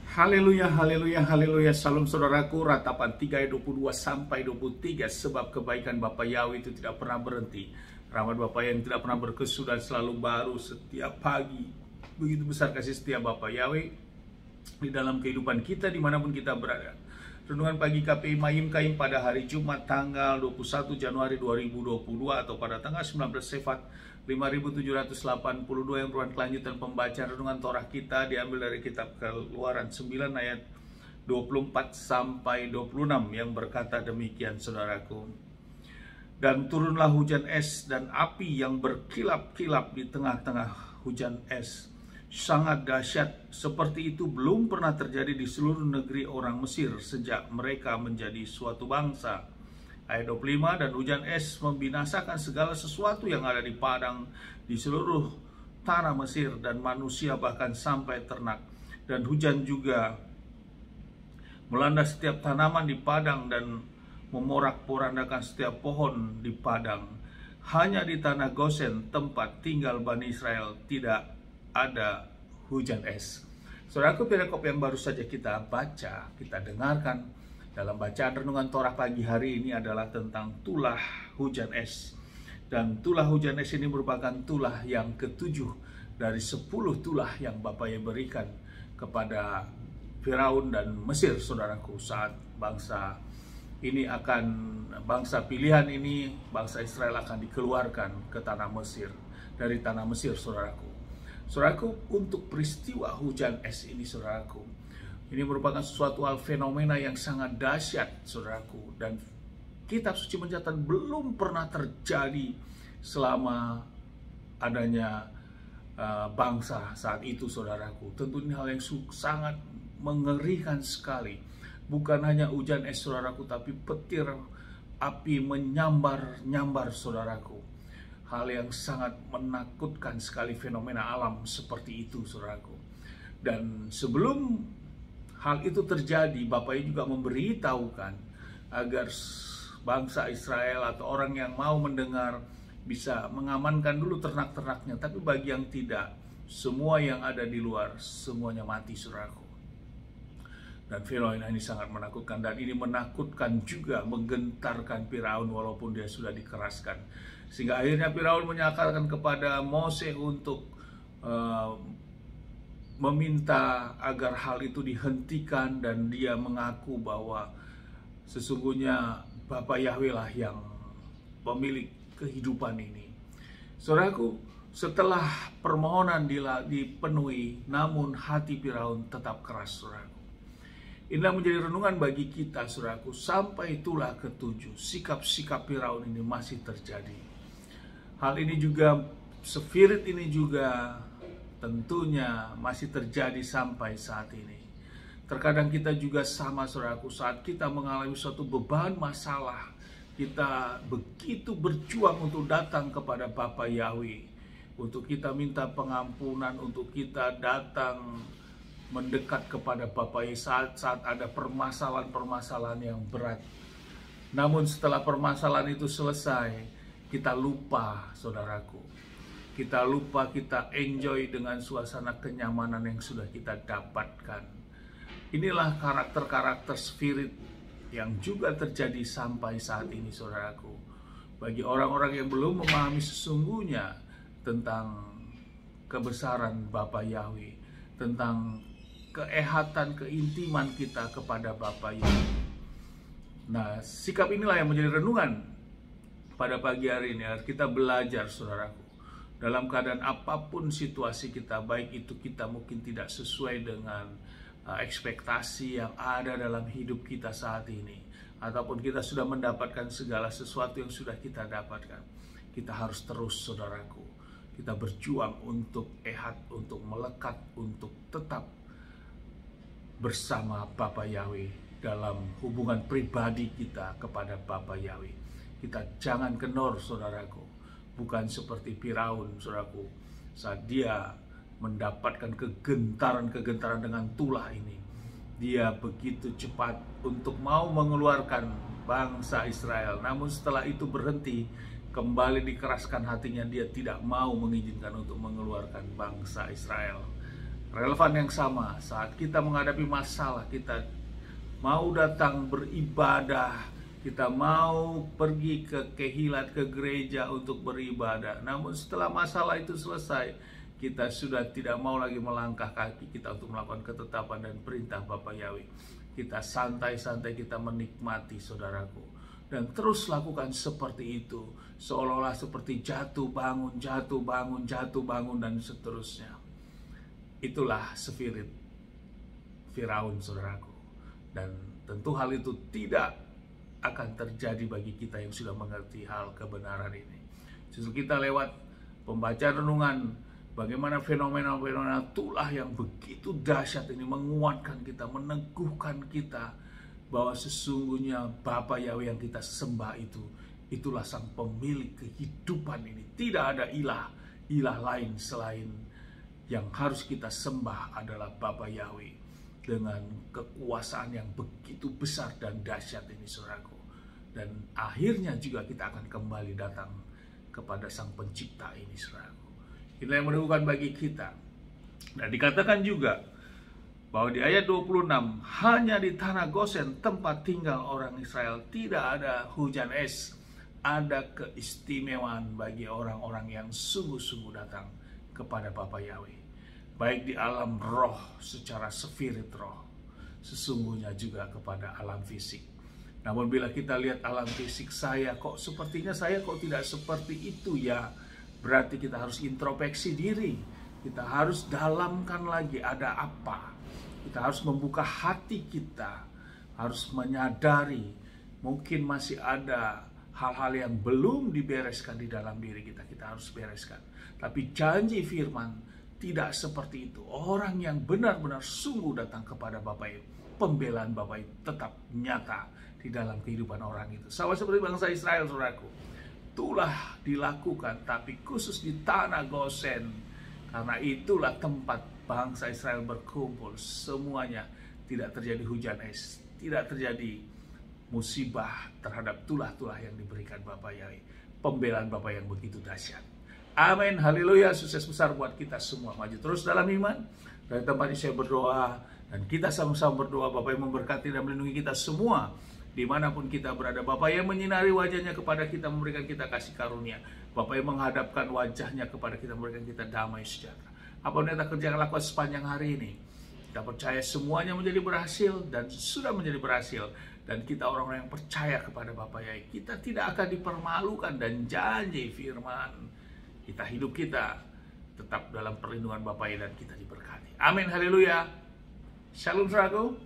Haleluya, haleluya, haleluya. Salam saudaraku, ratapan 3 ayat 22 sampai 23. Sebab kebaikan Bapa Yahweh itu tidak pernah berhenti. Rahmat Bapa yang tidak pernah berkesudahan selalu baru setiap pagi. Begitu besar kasih setia Bapa Yahweh di dalam kehidupan kita dimanapun kita berada. Renungan pagi KPI Mayim Kaim pada hari Jumat tanggal 21 Januari 2022 atau pada tanggal 19 Sefat 5782 yang merupakan kelanjutan pembacaan renungan Torah kita diambil dari kitab Keluaran 9 ayat 24 sampai 26 yang berkata demikian saudaraku. Dan turunlah hujan es dan api yang berkilap-kilap di tengah-tengah hujan es. Sangat dahsyat, seperti itu belum pernah terjadi di seluruh negeri orang Mesir sejak mereka menjadi suatu bangsa. Ayat 25, dan hujan es membinasakan segala sesuatu yang ada di padang di seluruh tanah Mesir dan manusia bahkan sampai ternak. Dan hujan juga melanda setiap tanaman di padang dan memorak-porandakan setiap pohon di padang. Hanya di tanah Gosen tempat tinggal Bani Israel tidak ada hujan es. Saudaraku, perikop yang baru saja kita baca, kita dengarkan dalam bacaan renungan Torah pagi hari ini adalah tentang tulah hujan es. Dan tulah hujan es ini merupakan tulah yang ketujuh dari 10 tulah yang Bapa yang berikan kepada Firaun dan Mesir, saudaraku, saat bangsa pilihan ini, bangsa Israel akan dikeluarkan ke tanah Mesir, dari tanah Mesir, saudaraku. Saudaraku, untuk peristiwa hujan es ini, saudaraku, ini merupakan suatu hal fenomena yang sangat dahsyat, saudaraku. Dan kitab suci mencatat belum pernah terjadi selama adanya bangsa saat itu, saudaraku. Tentu ini hal yang sangat mengerikan sekali. Bukan hanya hujan es, saudaraku, tapi petir api menyambar-nyambar, saudaraku. Hal yang sangat menakutkan sekali, fenomena alam seperti itu, saudaraku. Dan sebelum hal itu terjadi, Bapak juga memberitahukan agar bangsa Israel atau orang yang mau mendengar bisa mengamankan dulu ternak-ternaknya. Tapi bagi yang tidak, semua yang ada di luar, semuanya mati, saudaraku. Dan fenomena ini sangat menakutkan, dan ini menakutkan juga, menggentarkan Firaun walaupun dia sudah dikeraskan. Sehingga akhirnya Firaun menyatakan kepada Mose untuk meminta agar hal itu dihentikan, dan dia mengaku bahwa sesungguhnya Bapa Yahweh lah yang pemilik kehidupan ini. Saudaraku, setelah permohonan dipenuhi, namun hati Firaun tetap keras, saudaraku. Inilah menjadi renungan bagi kita, saudaraku, sampai tulah ketujuh, sikap-sikap Firaun ini masih terjadi. Hal ini juga, spirit ini juga tentunya masih terjadi sampai saat ini. Terkadang kita juga sama, saudaraku, saat kita mengalami suatu beban masalah, kita begitu berjuang untuk datang kepada Bapa Yahweh, untuk kita minta pengampunan, untuk kita datang mendekat kepada Bapa Yahweh saat ada permasalahan-permasalahan yang berat. Namun setelah permasalahan itu selesai, kita lupa, saudaraku. Kita lupa, kita enjoy dengan suasana kenyamanan yang sudah kita dapatkan. Inilah karakter-karakter spirit yang juga terjadi sampai saat ini, saudaraku. Bagi orang-orang yang belum memahami sesungguhnya tentang kebesaran Bapa Yahweh, tentang keehatan, keintiman kita kepada Bapa Yahweh. Nah, sikap inilah yang menjadi renungan pada pagi hari ini. Kita belajar, saudaraku, dalam keadaan apapun situasi kita, baik itu kita mungkin tidak sesuai dengan ekspektasi yang ada dalam hidup kita saat ini, ataupun kita sudah mendapatkan segala sesuatu yang sudah kita dapatkan, kita harus terus, saudaraku, kita berjuang untuk untuk melekat, untuk tetap bersama Bapa Yahweh dalam hubungan pribadi kita kepada Bapa Yahweh. Kita jangan kendor, saudaraku. Bukan seperti Firaun, saudaraku, saat dia mendapatkan kegentaran dengan tulah ini, dia begitu cepat untuk mau mengeluarkan bangsa Israel. Namun setelah itu berhenti, kembali dikeraskan hatinya, dia tidak mau mengizinkan untuk mengeluarkan bangsa Israel. Relevan yang sama saat kita menghadapi masalah, kita mau datang beribadah, kita mau pergi ke kehilat, ke gereja untuk beribadah. Namun setelah masalah itu selesai, kita sudah tidak mau lagi melangkah kaki kita untuk melakukan ketetapan dan perintah Bapa Yahweh. Kita santai-santai, kita menikmati, saudaraku. Dan terus lakukan seperti itu, seolah-olah seperti jatuh bangun, jatuh bangun, jatuh bangun, dan seterusnya. Itulah spirit Firaun, saudaraku. Dan tentu hal itu tidak akan terjadi bagi kita yang sudah mengerti hal kebenaran ini. Justru kita lewat pembacaan renungan, bagaimana fenomena-fenomena tulah yang begitu dahsyat ini menguatkan kita, meneguhkan kita bahwa sesungguhnya Bapa Yahweh yang kita sembah itulah sang pemilik kehidupan ini. Tidak ada ilah lain selain yang harus kita sembah adalah Bapa Yahweh dengan kekuasaan yang begitu besar dan dahsyat ini, saudaraku. Dan akhirnya juga kita akan kembali datang kepada sang pencipta ini, saudaraku. Inilah yang meneguhkan bagi kita. Dan dikatakan juga bahwa di ayat 26, hanya di tanah Gosen tempat tinggal orang Israel tidak ada hujan es. Ada keistimewaan bagi orang-orang yang sungguh-sungguh datang kepada Bapa Yahweh. Baik di alam roh, secara spirit roh, sesungguhnya juga kepada alam fisik. Namun bila kita lihat alam fisik sepertinya saya kok tidak seperti itu ya, berarti kita harus introspeksi diri. Kita harus dalamkan lagi ada apa. Kita harus membuka hati kita, harus menyadari mungkin masih ada hal-hal yang belum dibereskan di dalam diri kita. Kita harus bereskan. Tapi janji firman tidak seperti itu. Orang yang benar-benar sungguh datang kepada Bapa itu, pembelaan Bapa itu tetap nyata di dalam kehidupan orang itu. Sama seperti bangsa Israel, saudaraku. Itulah dilakukan, tapi khusus di tanah Gosen. Karena itulah tempat bangsa Israel berkumpul. Semuanya tidak terjadi hujan es, tidak terjadi musibah terhadap tulah-tulah yang diberikan Bapa Yahweh. Pembelaan Bapa yang begitu dahsyat. Amin, haleluya, sukses besar buat kita semua. Maju terus dalam iman. Dari tempat ini saya berdoa, dan kita sama-sama berdoa, Bapa yang memberkati dan melindungi kita semua, dimanapun kita berada. Bapa yang menyinari wajahnya kepada kita, memberikan kita kasih karunia. Bapa yang menghadapkan wajahnya kepada kita, memberikan kita damai sejahtera. Apa yang kita kerjakan lakukan sepanjang hari ini, kita percaya semuanya menjadi berhasil, dan sudah menjadi berhasil. Dan kita orang-orang yang percaya kepada Bapa Yahweh, kita tidak akan dipermalukan, dan janji firman kita hidup kita tetap dalam perlindungan Bapa Yahweh dan kita diberkati. Amin, haleluya. Shalom, saudaraku.